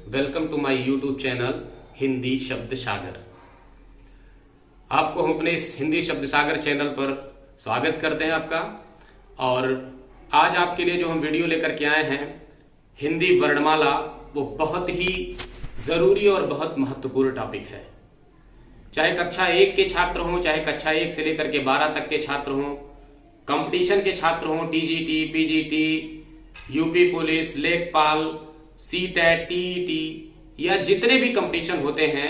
Welcome to my YouTube channel Hindi Shabd Sagar. आपको हम अपने इस हिंदी शब्द सागर चैनल पर स्वागत करते हैं आपका। और आज आपके लिए जो हम वीडियो लेकर के आए हैं हिंदी वर्णमाला, वो बहुत ही ज़रूरी और बहुत महत्वपूर्ण टॉपिक है। चाहे कक्षा 1 के छात्र हों, चाहे कक्षा 1 से लेकर के 12 तक के छात्र हों, कंपटीशन के छात्र हों, टीजीटी, पीजीटी, यूपी पुलिस, लेखपाल, सीटेट, टीईटी या जितने भी कंपटीशन होते हैं,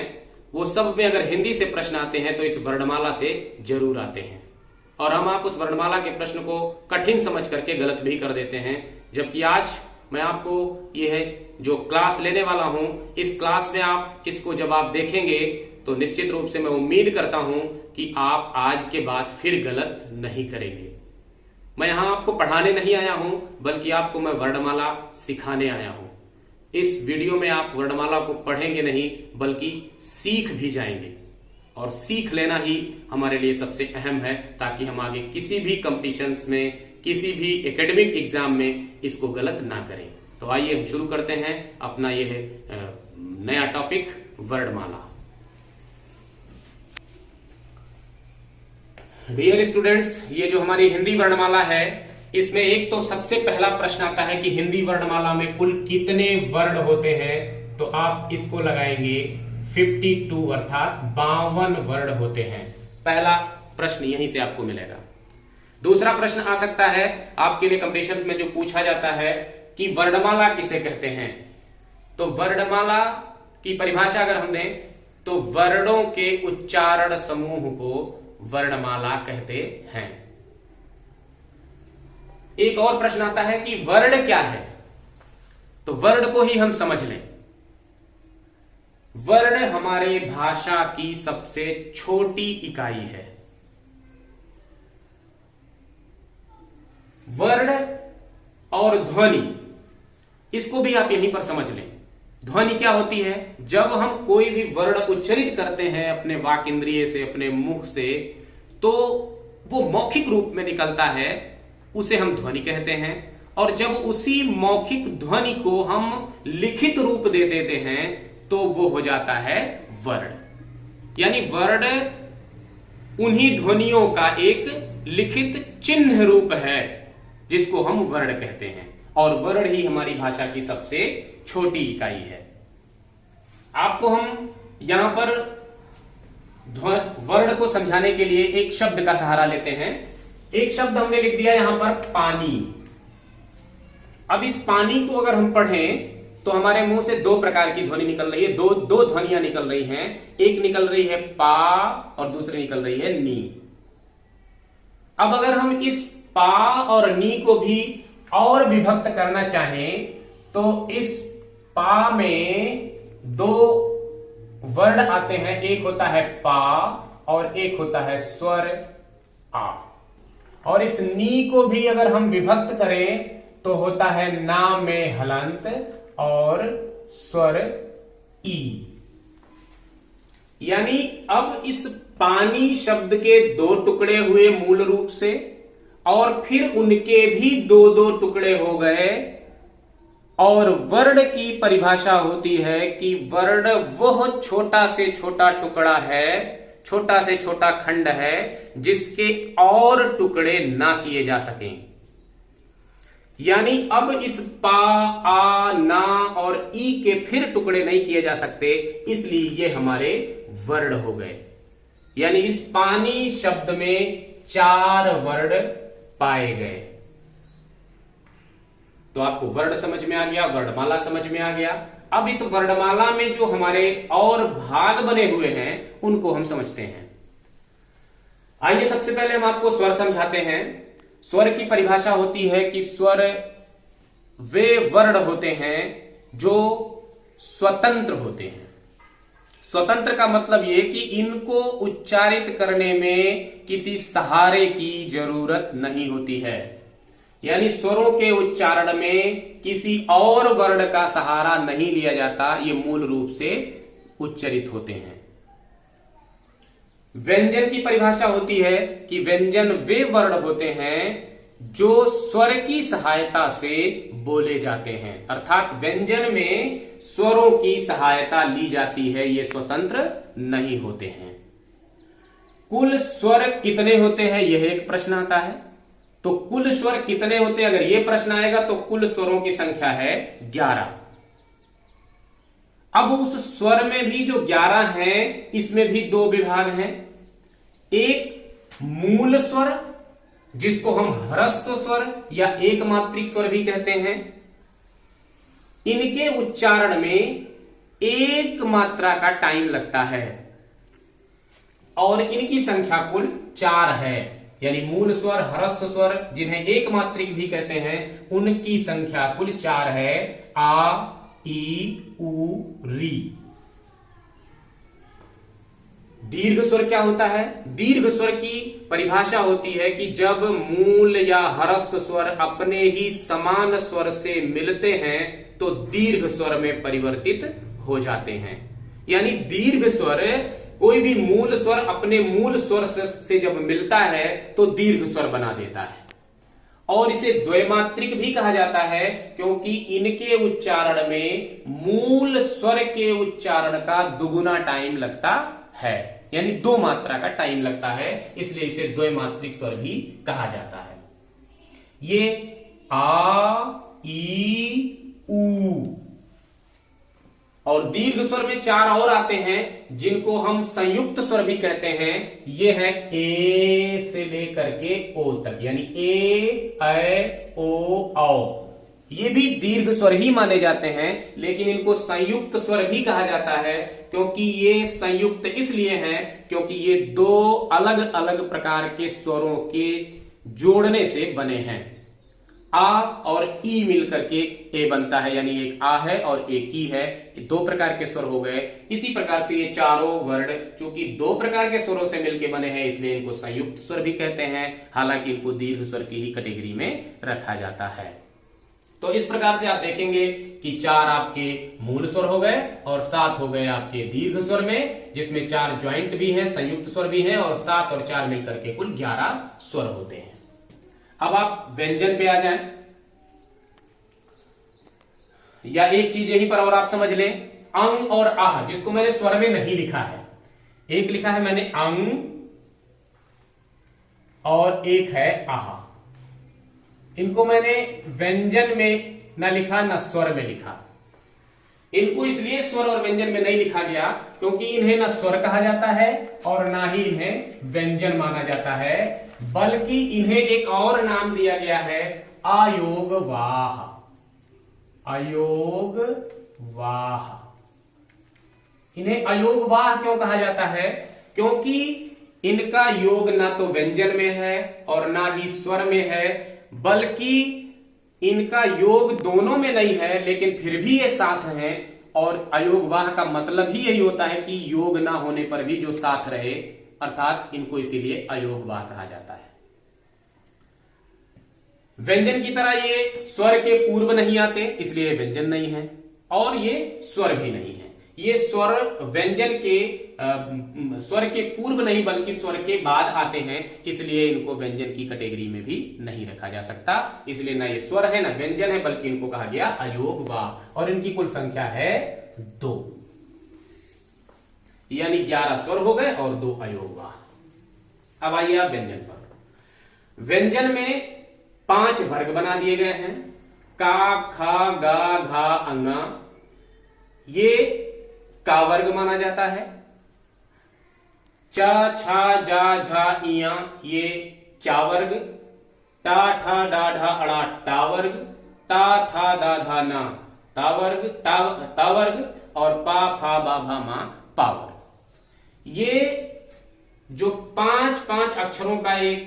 वो सब में अगर हिंदी से प्रश्न आते हैं तो इस वर्णमाला से जरूर आते हैं। और आप उस वर्णमाला के प्रश्न को कठिन समझ करके गलत भी कर देते हैं। जबकि आज मैं आपको यह जो क्लास लेने वाला हूं, इस क्लास में आप इसको जब आप देखेंगे तो निश्चित रूप से मैं उम्मीद करता हूं कि आप आज के बाद फिर गलत नहीं करेंगे। मैं यहां आपको पढ़ाने नहीं आया हूं, बल्कि आपको मैं वर्णमाला सिखाने आया हूं। इस वीडियो में आप वर्णमाला को पढ़ेंगे नहीं, बल्कि सीख भी जाएंगे। और सीख लेना ही हमारे लिए सबसे अहम है, ताकि हम आगे किसी भी कंपटीशंस में, किसी भी एकेडमिक एग्जाम में इसको गलत ना करें। तो आइए हम शुरू करते हैं अपना यह नया टॉपिक वर्णमाला। डियर स्टूडेंट्स, ये जो हमारी हिंदी वर्णमाला है, इसमें एक तो सबसे पहला प्रश्न आता है कि हिंदी वर्णमाला में कुल कितने वर्ण होते हैं। तो आप इसको लगाएंगे 52, अर्थात 52 वर्ण होते हैं। पहला प्रश्न यहीं से आपको मिलेगा। दूसरा प्रश्न आ सकता है आपके लिए कंपटीशन में, जो पूछा जाता है कि वर्णमाला किसे कहते हैं। तो वर्णमाला की परिभाषा अगर हम दें तो वर्णों के उच्चारण समूह को वर्णमाला कहते हैं। एक और प्रश्न आता है कि वर्ण क्या है। तो वर्ण को ही हम समझ लें। वर्ण हमारे भाषा की सबसे छोटी इकाई है। वर्ण और ध्वनि, इसको भी आप यहीं पर समझ लें। ध्वनि क्या होती है? जब हम कोई भी वर्ण उच्चारित करते हैं अपने वाक इंद्रिय से, अपने मुख से, तो वो मौखिक रूप में निकलता है, उसे हम ध्वनि कहते हैं। और जब उसी मौखिक ध्वनि को हम लिखित रूप दे देते हैं तो वो हो जाता है वर्ण। यानी वर्ण उन्हीं ध्वनियों का एक लिखित चिन्ह रूप है, जिसको हम वर्ण कहते हैं। और वर्ण ही हमारी भाषा की सबसे छोटी इकाई है। आपको हम यहां पर वर्ण को समझाने के लिए एक शब्द का सहारा लेते हैं। एक शब्द हमने लिख दिया यहां पर, पानी। अब इस पानी को अगर हम पढ़ें तो हमारे मुंह से दो प्रकार की ध्वनि निकल रही है, दो ध्वनियां निकल रही हैं। एक निकल रही है पा और दूसरी निकल रही है नी। अब अगर हम इस पा और नी को भी और विभक्त करना चाहें तो इस पा में दो वर्ण आते हैं। एक होता है पा और एक होता है स्वर आ। और इस नी को भी अगर हम विभक्त करें तो होता है ना में हलंत और स्वर ई। यानी अब इस पानी शब्द के दो टुकड़े हुए मूल रूप से, और फिर उनके भी दो दो टुकड़े हो गए। और वर्ण की परिभाषा होती है कि वर्ण वह छोटा से छोटा टुकड़ा है, छोटा से छोटा खंड है, जिसके और टुकड़े ना किए जा सकें। यानी अब इस पा, आ, ना और ई के फिर टुकड़े नहीं किए जा सकते, इसलिए ये हमारे वर्ण हो गए। यानी इस पानी शब्द में 4 वर्ण पाए गए। तो आपको वर्ण समझ में आ गया, वर्णमाला समझ में आ गया। अब इस वर्णमाला में जो हमारे और भाग बने हुए हैं उनको हम समझते हैं। आइए सबसे पहले हम आपको स्वर समझाते हैं। स्वर की परिभाषा होती है कि स्वर वे वर्ण होते हैं जो स्वतंत्र होते हैं। स्वतंत्र का मतलब यह कि इनको उच्चारित करने में किसी सहारे की जरूरत नहीं होती है। यानी स्वरों के उच्चारण में किसी और वर्ण का सहारा नहीं लिया जाता, ये मूल रूप से उच्चारित होते हैं। व्यंजन की परिभाषा होती है कि व्यंजन वे वर्ण होते हैं जो स्वर की सहायता से बोले जाते हैं। अर्थात व्यंजन में स्वरों की सहायता ली जाती है, ये स्वतंत्र नहीं होते हैं। कुल स्वर कितने होते हैं, यह एक प्रश्न आता है। तो कुल स्वर कितने होते हैं, अगर यह प्रश्न आएगा तो कुल स्वरों की संख्या है 11। अब उस स्वर में भी जो 11 हैं, इसमें भी दो विभाग हैं। एक मूल स्वर जिसको हम ह्रस्व स्वर या एक मात्रिक स्वर भी कहते हैं, इनके उच्चारण में एक मात्रा का टाइम लगता है और इनकी संख्या कुल 4 है। यानी मूल स्वर, ह्रस्व स्वर जिन्हें एक मात्रिक भी कहते हैं, उनकी संख्या कुल 4 है। आ, ई, उ, री। दीर्घ स्वर क्या होता है? दीर्घ स्वर की परिभाषा होती है कि जब मूल या ह्रस्व स्वर अपने ही समान स्वर से मिलते हैं तो दीर्घ स्वर में परिवर्तित हो जाते हैं। यानी दीर्घ स्वर, कोई भी मूल स्वर अपने मूल स्वर से जब मिलता है तो दीर्घ स्वर बना देता है। और इसे द्वैमात्रिक भी कहा जाता है क्योंकि इनके उच्चारण में मूल स्वर के उच्चारण का दुगुना टाइम लगता है, यानी 2 मात्रा का टाइम लगता है, इसलिए इसे द्वैमात्रिक स्वर भी कहा जाता है। ये आ, ई, उ। और दीर्घ स्वर में 4 और आते हैं जिनको हम संयुक्त स्वर भी कहते हैं। ये है ए से लेकर के ओ तक, यानी ए, ऐ, ओ, औ। ये भी दीर्घ स्वर ही माने जाते हैं, लेकिन इनको संयुक्त स्वर भी कहा जाता है क्योंकि ये संयुक्त इसलिए हैं क्योंकि ये 2 अलग अलग प्रकार के स्वरों के जोड़ने से बने हैं। आ और ई मिलकर के ए बनता है, यानी एक आ है और एक ई है, 2 प्रकार के स्वर हो गए। इसी प्रकार से ये चारों वर्ण चूंकि 2 प्रकार के स्वरों से मिलकर बने हैं, इसलिए इनको संयुक्त स्वर भी कहते हैं। हालांकि इनको दीर्घ स्वर की ही कैटेगरी में रखा जाता है। तो इस प्रकार से आप देखेंगे कि 4 आपके मूल स्वर हो गए और 7 हो गए आपके दीर्घ स्वर में, जिसमें 4 ज्वाइंट भी है, संयुक्त स्वर भी है, और 7 और 4 मिलकर के कुल 11 स्वर होते हैं। अब आप व्यंजन पे आ जाएं, या एक चीज यहीं पर और आप समझ लें, अंग और आह, जिसको मैंने स्वर में नहीं लिखा है। एक लिखा है मैंने अंग और एक है आह। इनको मैंने व्यंजन में ना लिखा ना स्वर में लिखा। इनको इसलिए स्वर और व्यंजन में नहीं लिखा गया क्योंकि इन्हें ना स्वर कहा जाता है और ना ही इन्हें व्यंजन माना जाता है, बल्कि इन्हें एक और नाम दिया गया है, अयोगवाह। अयोगवाह। इन्हें अयोगवाह क्यों कहा जाता है? क्योंकि इनका योग ना तो व्यंजन में है और ना ही स्वर में है, बल्कि इनका योग दोनों में नहीं है, लेकिन फिर भी ये साथ हैं। और अयोगवाह का मतलब ही यही होता है कि योग ना होने पर भी जो साथ रहे, अर्थात इनको इसीलिए अयोगवाह कहा जाता है। व्यंजन की तरह ये स्वर के पूर्व नहीं आते, इसलिए व्यंजन नहीं है, और ये स्वर भी नहीं है। ये स्वर व्यंजन के स्वर के पूर्व नहीं बल्कि स्वर के बाद आते हैं, इसलिए इनको व्यंजन की कैटेगरी में भी नहीं रखा जा सकता। इसलिए ना ये स्वर है ना व्यंजन है, बल्कि इनको कहा गया अयोगवाह। और इनकी कुल संख्या है 2, यानी 11 स्वर हो गए और 2 अयोगवाह। अब आइए आप व्यंजन पर। व्यंजन में 5 वर्ग बना दिए गए हैं, का, खा, गा, घा, अंगा। ये का वर्ग माना जाता है। च, छा, जा, झा, इया, ये चा वर्ग। टा, ठा, डा, ढा, अड़ा, टा वर्ग। ता, था, दा, धा, ना, ता वर्ग, ता वर्ग। और पा, फा, बा, भा, मा, पा वर्ग। ये जो 5 अक्षरों का एक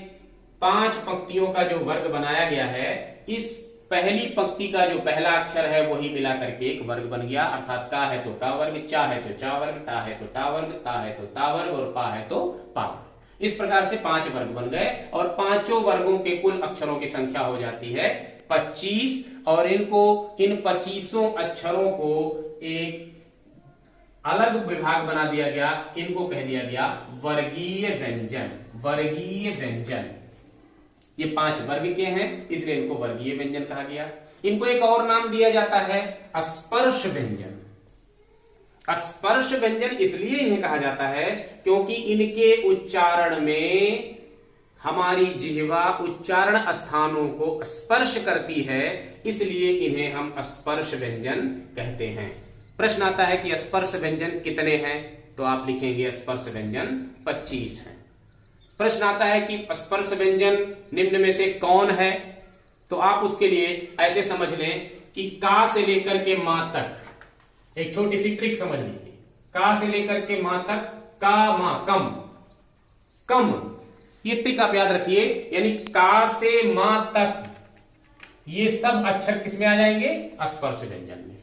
5 पंक्तियों का जो वर्ग बनाया गया है, इस पहली पंक्ति का जो पहला अक्षर है वही मिला करके एक वर्ग बन गया। अर्थात का है तो का वर्ग, चा है तो चा वर्ग, टा है तो टा वर्ग, ता है तो ता वर्ग, और पा है तो पा वर्ग। इस प्रकार से 5 वर्ग बन गए और 5 वर्गों के कुल अक्षरों की संख्या हो जाती है 25। और इनको इन 25 अक्षरों को एक अलग विभाग बना दिया गया, इनको कह दिया गया वर्गीय व्यंजन। वर्गीय व्यंजन ये 5 वर्ग के हैं, इसलिए इनको वर्गीय व्यंजन कहा गया। इनको एक और नाम दिया जाता है स्पर्श व्यंजन। स्पर्श व्यंजन इसलिए इन्हें कहा जाता है क्योंकि इनके उच्चारण में हमारी जिह्वा उच्चारण स्थानों को स्पर्श करती है, इसलिए इन्हें हम स्पर्श व्यंजन कहते हैं। प्रश्न आता है कि स्पर्श व्यंजन कितने हैं, तो आप लिखेंगे स्पर्श व्यंजन 25 हैं। प्रश्न आता है कि स्पर्श व्यंजन निम्न में से कौन है, तो आप उसके लिए ऐसे समझ लें कि का से लेकर के मां तक एक छोटी सी ट्रिक समझ लीजिए। का से लेकर के मां तक, का मां कम, कम, ये ट्रिक आप याद रखिए। यानी का से मां तक ये सब अक्षर किसमें आ जाएंगे, स्पर्श व्यंजन में।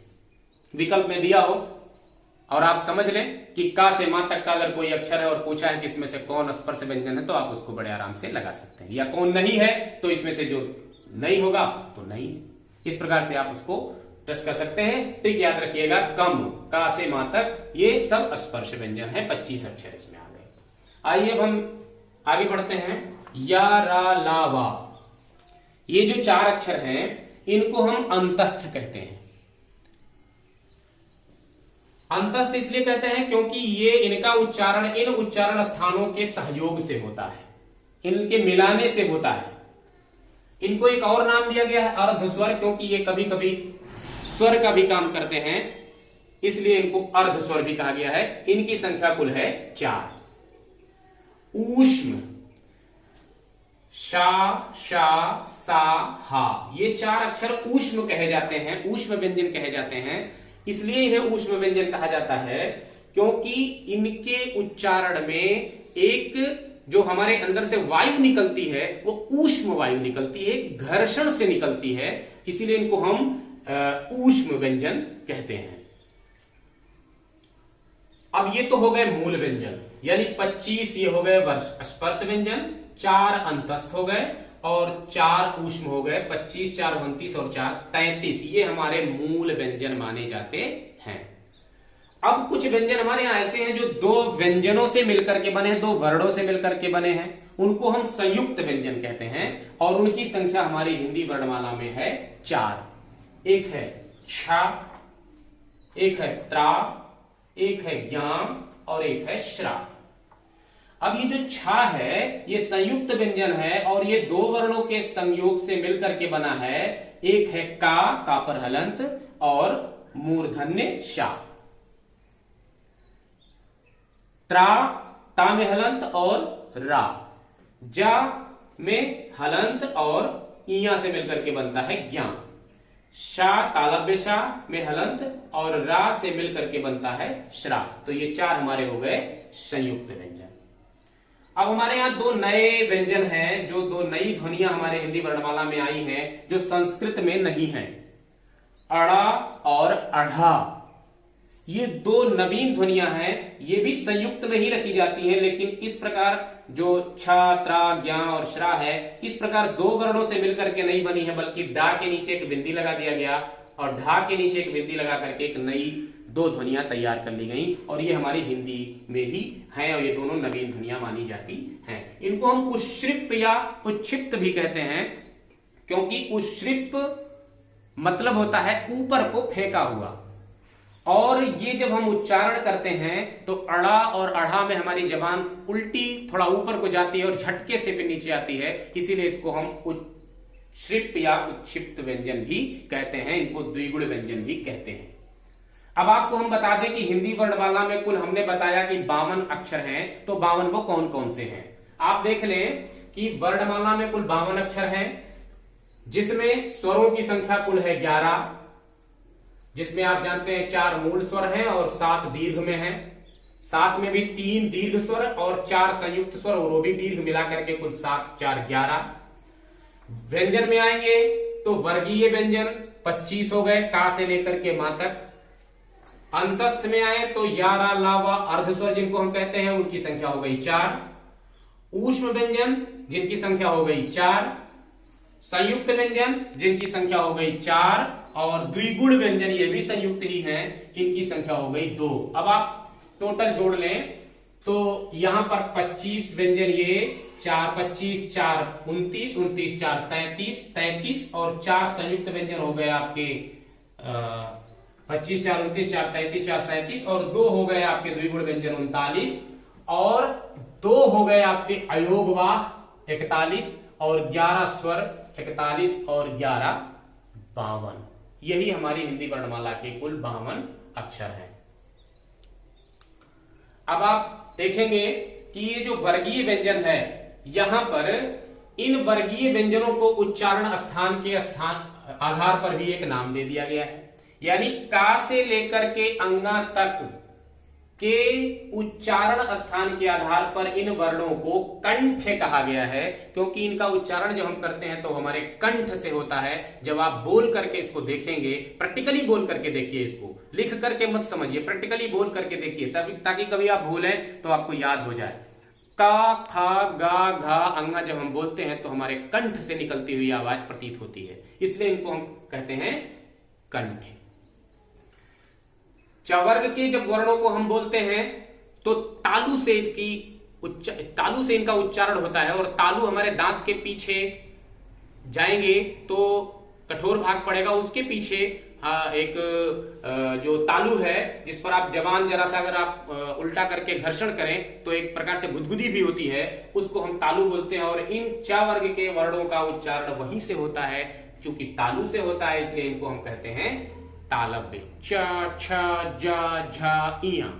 विकल्प में दिया हो और आप समझ लें कि का से मां तक का अगर कोई अक्षर है और पूछा है कि इसमें से कौन स्पर्श व्यंजन है, तो आप उसको बड़े आराम से लगा सकते हैं। या कौन नहीं है तो इसमें से जो नहीं होगा तो नहीं है। इस प्रकार से आप उसको टेस्ट कर सकते हैं। ट्रिक याद रखिएगा, कम, का से मां तक ये सब स्पर्श व्यंजन है। 25 अक्षर इसमें आ गए। आइए अब हम आगे बढ़ते हैं। या, रा, ला, वा, ये जो 4 अक्षर हैं इनको हम अंतस्थ कहते हैं। अंतस्थ इसलिए कहते हैं क्योंकि ये इनका उच्चारण इन उच्चारण स्थानों के सहयोग से होता है, इनके मिलाने से होता है। इनको एक और नाम दिया गया है अर्ध स्वर, क्योंकि ये कभी कभी स्वर का भी काम करते हैं, इसलिए इनको अर्ध स्वर भी कहा गया है। इनकी संख्या कुल है 4। ऊष्म, शा, शा, सा, हा, ये 4 अक्षर ऊष्म कहे जाते हैं, ऊष्म व्यंजन कहे जाते हैं। इसलिए इन्हें ऊष्म व्यंजन कहा जाता है क्योंकि इनके उच्चारण में एक जो हमारे अंदर से वायु निकलती है वो ऊष्म वायु निकलती है, घर्षण से निकलती है, इसीलिए इनको हम ऊष्म व्यंजन कहते हैं। अब ये तो हो गए मूल व्यंजन, यानी 25 ये हो गए स्पर्श व्यंजन, 4 अंतस्थ हो गए और 4 ऊष्म हो गए। 25, 4, 29 और 4, 33 ये हमारे मूल व्यंजन माने जाते हैं। अब कुछ व्यंजन हमारे यहां ऐसे हैं जो 2 व्यंजनों से मिलकर के बने हैं, 2 वर्णों से मिलकर के बने हैं, उनको हम संयुक्त व्यंजन कहते हैं और उनकी संख्या हमारी हिंदी वर्णमाला में है 4। एक है छ, एक है त्रा, एक है ज्ञा और एक है श्रा। अब ये जो छा है ये संयुक्त व्यंजन है और ये 2 वर्णों के संयोग से मिलकर के बना है। एक है का पर हलंत और मूर्धन्य शा। त्रा, ता में हलंत और रा। जा में हलंत और इया से मिलकर के बनता है ज्ञा। शा, तालव्य शा में हलंत और रा से मिलकर के बनता है श्रा। तो ये 4 हमारे हो गए संयुक्त व्यंजन। अब हमारे यहाँ 2 नए व्यंजन हैं, जो 2 नई ध्वनियां हमारे हिंदी वर्णमाला में आई हैं जो संस्कृत में नहीं हैं। अड़ा और अढ़ा, ये 2 नवीन ध्वनियां हैं, ये भी संयुक्त में ही रखी जाती हैं, लेकिन इस प्रकार जो छ, त्रा, ज्ञा और श्रा है इस प्रकार 2 वर्णों से मिलकर के नहीं बनी है, बल्कि डा के नीचे एक बिंदी लगा दिया गया और ढा के नीचे एक बिंदी लगा करके एक नई 2 ध्वनियां तैयार कर ली गई और ये हमारी हिंदी में ही हैं और ये दोनों नवीन ध्वनियां मानी जाती हैं। इनको हम उच्छ्रिप या उच्छिप्त भी कहते हैं, क्योंकि उच्छ्रिप मतलब होता है ऊपर को फेंका हुआ, और ये जब हम उच्चारण करते हैं तो अड़ा और अढ़ा में हमारी जबान उल्टी थोड़ा ऊपर को जाती है और झटके से फिर नीचे आती है, इसीलिए इसको हम उच्छ्रिप या उच्छिप्त व्यंजन भी कहते हैं, इनको द्विगुण व्यंजन भी कहते हैं। अब आपको हम बता दें कि हिंदी वर्णमाला में कुल हमने बताया कि 52 अक्षर हैं, तो 52 वो कौन कौन से हैं। आप देख लें कि वर्णमाला में कुल 52 अक्षर हैं, जिसमें स्वरों की संख्या कुल है 11, जिसमें आप जानते हैं 4 मूल स्वर हैं और 7 दीर्घ में हैं, 7 में भी 3 दीर्घ स्वर और 4 संयुक्त स्वर और वो भी दीर्घ मिलाकर के कुल 7, 4, 11। व्यंजन में आएंगे तो वर्गीय व्यंजन 25 हो गए, का से लेकर के मां तक। अंतस्थ में आए तो या, रा, ला, वा अर्ध स्वर जिनको हम कहते हैं उनकी संख्या हो गई 4। ऊष्म व्यंजन जिनकी संख्या हो गई 4, संयुक्त व्यंजन जिनकी संख्या हो गई 4 और द्विगुण व्यंजन ये भी संयुक्त ही हैं, इनकी संख्या हो गई 2। अब आप टोटल जोड़ लें तो यहां पर 25 व्यंजन, ये 4, 25, 4, 29, 29, 4, 33, 33 और 4 संयुक्त व्यंजन हो गए आपके 25 4 29 4 33 4 37 और 2 हो गए आपके द्विगुण व्यंजन 39 और 2 हो गए आपके अयोगवाह 41 और 11 स्वर 41 और 11 52। यही हमारी हिंदी वर्णमाला के कुल 52 अक्षर हैं। अब आप देखेंगे कि ये जो वर्गीय व्यंजन है, यहां पर इन वर्गीय व्यंजनों को उच्चारण स्थान के आधार पर भी एक नाम दे दिया गया है। यानी का से लेकर के अंगा तक के उच्चारण स्थान के आधार पर इन वर्णों को कंठ कहा गया है, क्योंकि इनका उच्चारण जब हम करते हैं तो हमारे कंठ से होता है। जब आप बोल करके इसको देखेंगे, प्रैक्टिकली बोल करके देखिए, इसको लिख करके मत समझिए, प्रैक्टिकली बोल करके देखिए, ताकि कभी आप भूलें तो आपको याद हो जाए। का, खा, गा, घा, अंगा जब हम बोलते हैं तो हमारे कंठ से निकलती हुई आवाज प्रतीत होती है, इसलिए इनको हम कहते हैं कंठ। चवर्ग के जब वर्णों को हम बोलते हैं तो तालु से इनका उच्चारण होता है, और तालु हमारे दांत के पीछे जाएंगे तो कठोर भाग पड़ेगा, उसके पीछे एक जो तालु है जिस पर आप जबान जरा सा अगर आप उल्टा करके घर्षण करें तो एक प्रकार से गुदगुदी भी होती है, उसको हम तालु बोलते हैं। और इन च वर्ग के वर्णों का उच्चारण वहीं से होता है, चूंकि तालु से होता है इसलिए इनको हम कहते हैं तालव्य। च, छ, ज, झ, इया।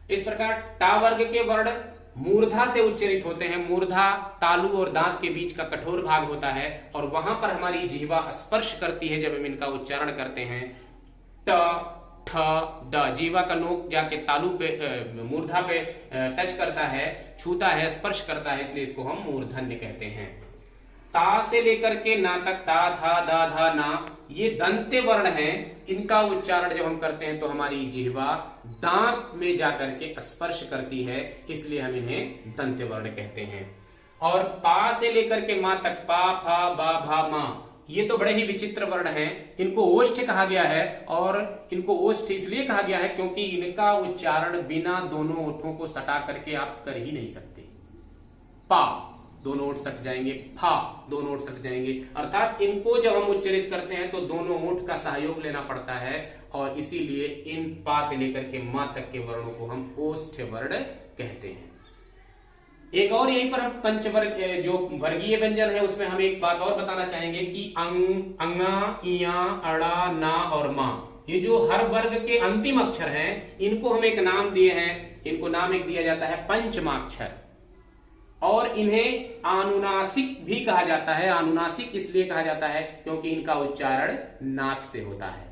इस प्रकार टा वर्ग के वर्ण मूर्धा से उच्चरित होते हैं। मूर्धा तालु और दांत के बीच का कठोर भाग होता है, और वहां पर हमारी जिह्वा स्पर्श करती है जब हम इनका उच्चारण करते हैं। ट, ठ, ड, जीवा का नोक जाके तालु पे मूर्धा पे टच करता है, छूता है, स्पर्श करता है, इसलिए इसको हम मूर्धन्य कहते हैं। ता से लेकर के ना तक ता, था, दा, धा, ना, ये दंत्य वर्ण हैं। इनका उच्चारण जब हम करते हैं तो हमारी जिह्वा दांत में जाकर के स्पर्श करती है, इसलिए हम इन्हें दंत्य वर्ण कहते हैं। और पा से लेकर के मा तक पा, फा, बा, भा, मा, ये तो बड़े ही विचित्र वर्ण हैं। इनको ओष्ठ कहा गया है, और इनको ओष्ठ इसलिए कहा गया है क्योंकि इनका उच्चारण बिना दोनों ओठों को सटा करके आप कर ही नहीं सकते। पा दोनों ओठ सट जाएंगे, फा दोनों ओठ सट जाएंगे, अर्थात इनको जब हम उच्चरित करते हैं तो दोनों ओठ का सहयोग लेना पड़ता है, और इसीलिए इन पा से लेकर के मा तक के वर्णों को हम ओष्ठ वर्ण कहते हैं। एक और यहीं पर हम पंचवर्ग जो वर्गीय व्यंजन है उसमें हम एक बात और बताना चाहेंगे कि अंगा, इया, अड़ा, ना और मा, ये जो हर वर्ग के अंतिम अक्षर हैं, इनको हम एक नाम दिए हैं। इनको नाम एक दिया जाता है पंचमाक्षर, और इन्हें अनुनासिक भी कहा जाता है। अनुनासिक इसलिए कहा जाता है क्योंकि इनका उच्चारण नाक से होता है।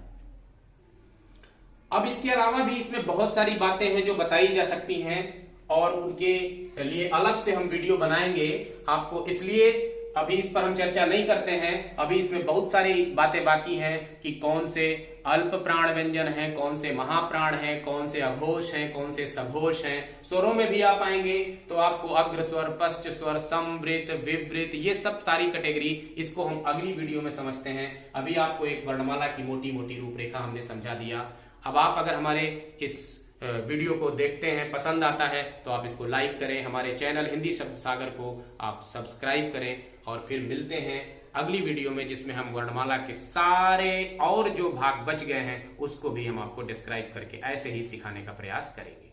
अब इसके अलावा भी इसमें बहुत सारी बातें हैं जो बताई जा सकती हैं, और उनके लिए अलग से हम वीडियो बनाएंगे आपको, इसलिए अभी इस पर हम चर्चा नहीं करते हैं। अभी इसमें बहुत सारी बातें बाकी हैं कि कौन से अल्प प्राण व्यंजन हैं, कौन से महाप्राण हैं, कौन से अघोष हैं, कौन से सघोष हैं। स्वरों में भी आप आएंगे तो आपको अग्र स्वर, पश्च स्वर, समवृत, विवृत, ये सब सारी कैटेगरी, इसको हम अगली वीडियो में समझते हैं। अभी आपको एक वर्णमाला की मोटी मोटी रूपरेखा हमने समझा दिया। अब आप अगर हमारे इस वीडियो को देखते हैं, पसंद आता है, तो आप इसको लाइक करें, हमारे चैनल हिंदी शब्द सागर को आप सब्सक्राइब करें, और फिर मिलते हैं अगली वीडियो में जिसमें हम वर्णमाला के सारे और जो भाग बच गए हैं उसको भी हम आपको डिस्क्राइब करके ऐसे ही सिखाने का प्रयास करेंगे।